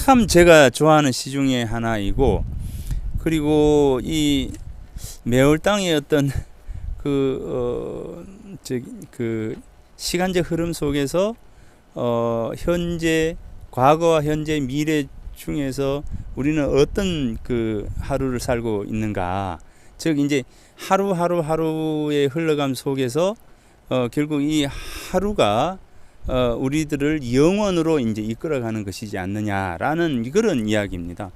참 제가 좋아하는 시 중에 하나이고, 그리고 이 매월 땅의 어떤 그 시간적 흐름 속에서 현재, 과거와 현재, 미래 중에서 우리는 어떤 그 하루를 살고 있는가. 즉 이제 하루의 흘러감 속에서 결국 이 하루가 우리들을 영원으로 이제 이끌어가는 것이지 않느냐라는 그런 이야기입니다.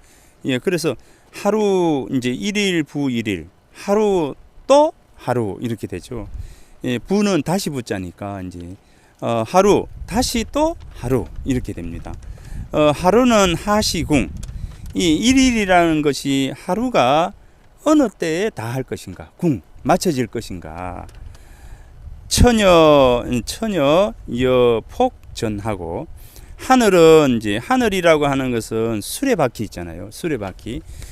예, 그래서 하루 이제 일일 부일일, 하루 또 하루 이렇게 되죠. 예, 부는 다시 부자니까 이제 하루 다시 또 하루 이렇게 됩니다. 하루는 하시궁, 이 일일이라는 것이 하루가 어느 때에 다 할 것인가, 궁 맞춰질 것인가. 처녀 여폭전하고, 하늘은 이제 하늘이라고 하는 것은 수레바퀴 있잖아요.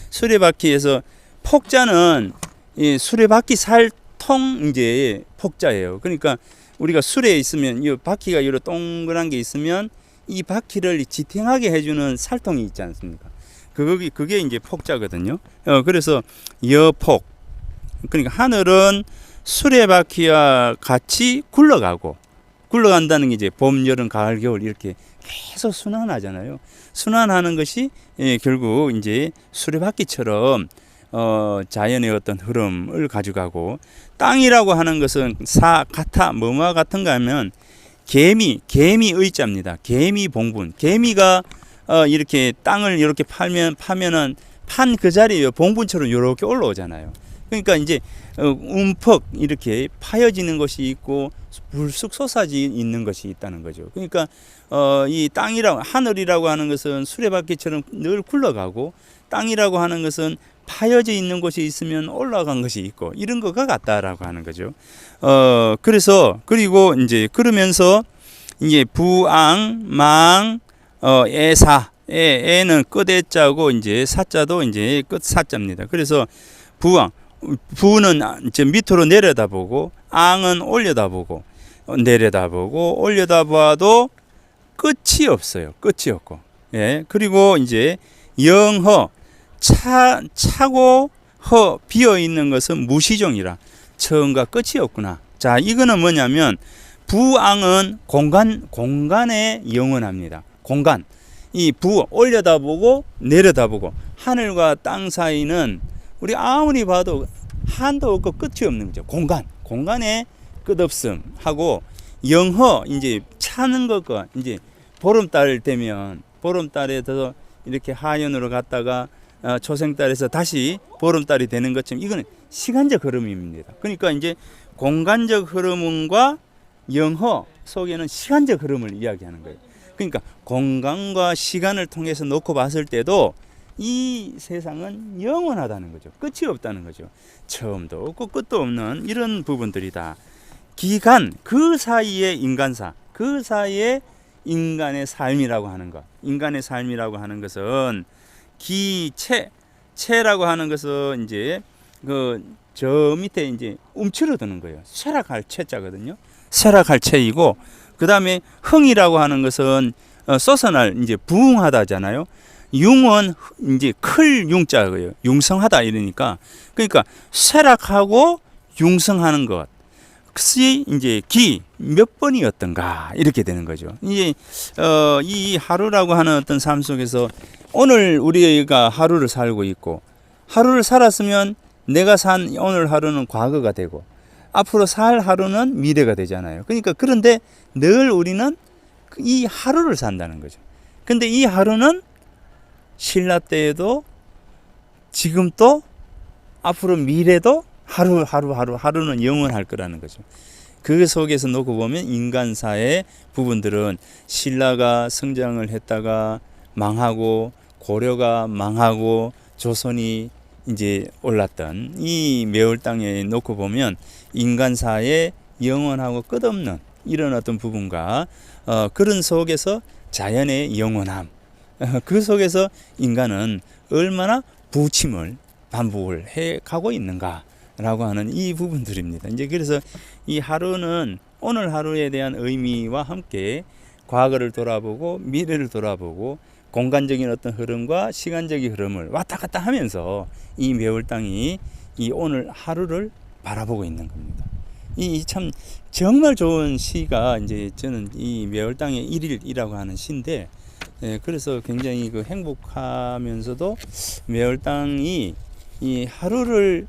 수레바퀴에서 폭자는 이 수레바퀴 살통 이제 폭자예요. 그러니까 우리가 수레에 있으면 이 바퀴가 이렇게 동그란 게 있으면 이 바퀴를 지탱하게 해주는 살통이 있지 않습니까? 그게 이제 폭자거든요. 그래서 여폭, 그러니까 하늘은 수레바퀴와 같이 굴러간다는 게 이제 봄, 여름, 가을, 겨울 이렇게 계속 순환하잖아요. 순환하는 것이 결국 이제 수레바퀴처럼 자연의 어떤 흐름을 가져가고, 땅이라고 하는 것은 뭐와 같은가 하면 개미 의자입니다. 개미 봉분. 개미가 이렇게 땅을 이렇게 파면은 판 그 자리에 봉분처럼 이렇게 올라오잖아요. 그러니까 이제 움퍽 이렇게 파여지는 것이 있고 불쑥 솟아지 있는 것이 있다는 거죠. 그러니까 이 하늘이라고 하는 것은 수레바퀴처럼 늘 굴러가고, 땅이라고 하는 것은 파여져 있는 곳이 있으면 올라간 것이 있고, 이런 것과 같다라고 하는 거죠. 그리고 이제 그러면서 이제 부앙, 망, 애사, 애는 끝에 자고 이제 사자도 이제 끝 사자입니다. 그래서 부는 이제 밑으로 내려다보고, 앙은 올려다보고, 내려다보고, 올려다봐도 끝이 없어요. 끝이 없고. 예. 그리고 이제 영허, 차고 허 비어 있는 것은 무시종이라 처음과 끝이 없구나. 자, 이거는 뭐냐면 부앙은 공간에 영원합니다. 공간. 이 올려다보고 내려다보고, 하늘과 땅 사이는 우리 아무리 봐도 한도 없고 끝이 없는 거죠. 공간에 끝없음 하고, 영허 이제 차는 것과 이제 보름달 되면 보름달에서 이렇게 하연으로 갔다가 초생달에서 다시 보름달이 되는 것처럼 이거는 시간적 흐름입니다. 그러니까 이제 공간적 흐름과 영허 속에는 시간적 흐름을 이야기하는 거예요. 그러니까 공간과 시간을 통해서 놓고 봤을 때도 이 세상은 영원하다는 거죠. 끝이 없다는 거죠. 처음도 없고 끝도 없는 이런 부분들이다. 기간, 그 사이에 인간사, 그 사이에 인간의 삶이라고 하는 것. 인간의 삶이라고 하는 것은 체라고 하는 것은 이제 저 밑에 이제 움츠러드는 거예요. 쇠락할 체자거든요. 쇠락할 체이고, 그 다음에 흥이라고 하는 것은 솟아날 이제 부흥하다잖아요. 융은 이제 클 융자고요. 융성하다 이러니까, 그러니까 쇠락하고 융성하는 것. 그것이 이제 몇 번이었던가 이렇게 되는 거죠. 이제 이 하루라고 하는 어떤 삶 속에서 오늘 우리가 하루를 살고 있고, 하루를 살았으면 내가 산 오늘 하루는 과거가 되고, 앞으로 살 하루는 미래가 되잖아요. 그러니까 그런데 늘 우리는 이 하루를 산다는 거죠. 근데 이 하루는 신라 때에도 지금 또 앞으로 미래도 하루는 영원할 거라는 거죠. 그 속에서 놓고 보면 인간사의 부분들은 신라가 성장을 했다가 망하고, 고려가 망하고, 조선이 이제 올랐던 이 매월 땅에 놓고 보면 인간사의 영원하고 끝없는 이런 어떤 부분과 그런 속에서 자연의 영원함, 그 속에서 인간은 얼마나 부침을 반복을 해 가고 있는가라고 하는 이 부분들입니다. 이제 그래서 이 하루는 오늘 하루에 대한 의미와 함께 과거를 돌아보고 미래를 돌아보고 공간적인 어떤 흐름과 시간적인 흐름을 왔다 갔다 하면서 이 매월 땅이 이 오늘 하루를 바라보고 있는 겁니다. 이 참 정말 좋은 시가 이제 저는 이 매월 땅의 1일이라고 하는 시인데, 그래서 굉장히 그 행복하면서도 매월 땅이 이 하루를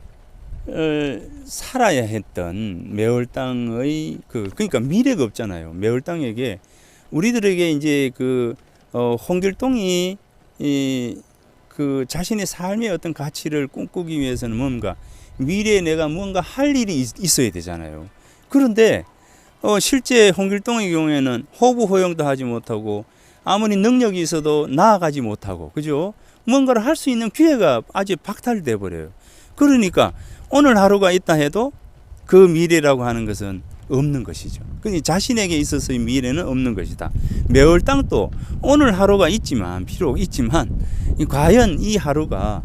살아야 했던 매월 땅의 그러니까 미래가 없잖아요. 매월 땅에게 우리들에게 이제 홍길동이 그 자신의 삶의 어떤 가치를 꿈꾸기 위해서는 뭔가 미래에 내가 뭔가 할 일이 있어야 되잖아요. 그런데 실제 홍길동의 경우에는 호부 호영도 하지 못하고 아무리 능력이 있어도 나아가지 못하고, 그죠? 뭔가를 할 수 있는 기회가 아주 박탈돼 버려요. 그러니까 오늘 하루가 있다 해도 그 미래라고 하는 것은 없는 것이죠. 그러니 자신에게 있어서의 미래는 없는 것이다. 매월 땅도 오늘 하루가 있지만, 비록 있지만, 과연 이 하루가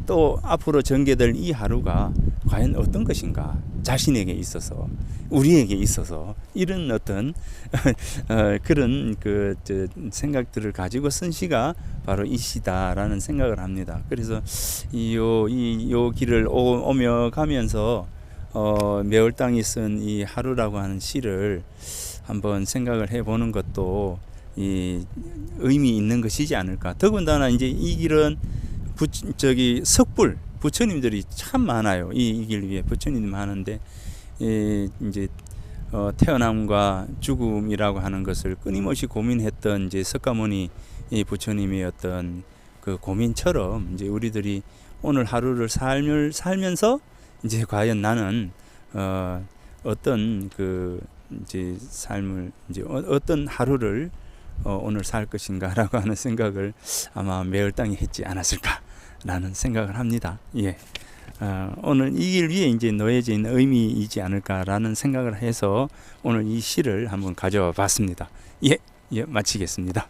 또 앞으로 전개될 이 하루가 과연 어떤 것인가, 자신에게 있어서, 우리에게 있어서 이런 어떤 그런 생각들을 가지고 쓴 시가 바로 이 시다라는 생각을 합니다. 그래서 요 길을 오며 가면서 매월 땅이 쓴 이 하루라고 하는 시를 한번 생각을 해보는 것도 이 의미 있는 것이지 않을까. 더군다나 이제 이 길은 석불 부처님들이 참 많아요. 이 길 위에 부처님이 많은데, 이제 태어남과 죽음이라고 하는 것을 끊임없이 고민했던 이제 석가모니 이 부처님의 어떤 그 고민처럼, 이제 우리들이 오늘 하루를 살면서 이제 과연 나는 어떤 이제 삶을, 이제 어떤 하루를 오늘 살 것인가라고 하는 생각을 아마 매월 땅이 했지 않았을까라는 생각을 합니다. 예. 오늘 이 길 위에 이제 놓여져 있는 의미이지 않을까라는 생각을 해서 오늘 이 시를 한번 가져와 봤습니다. 예, 마치겠습니다.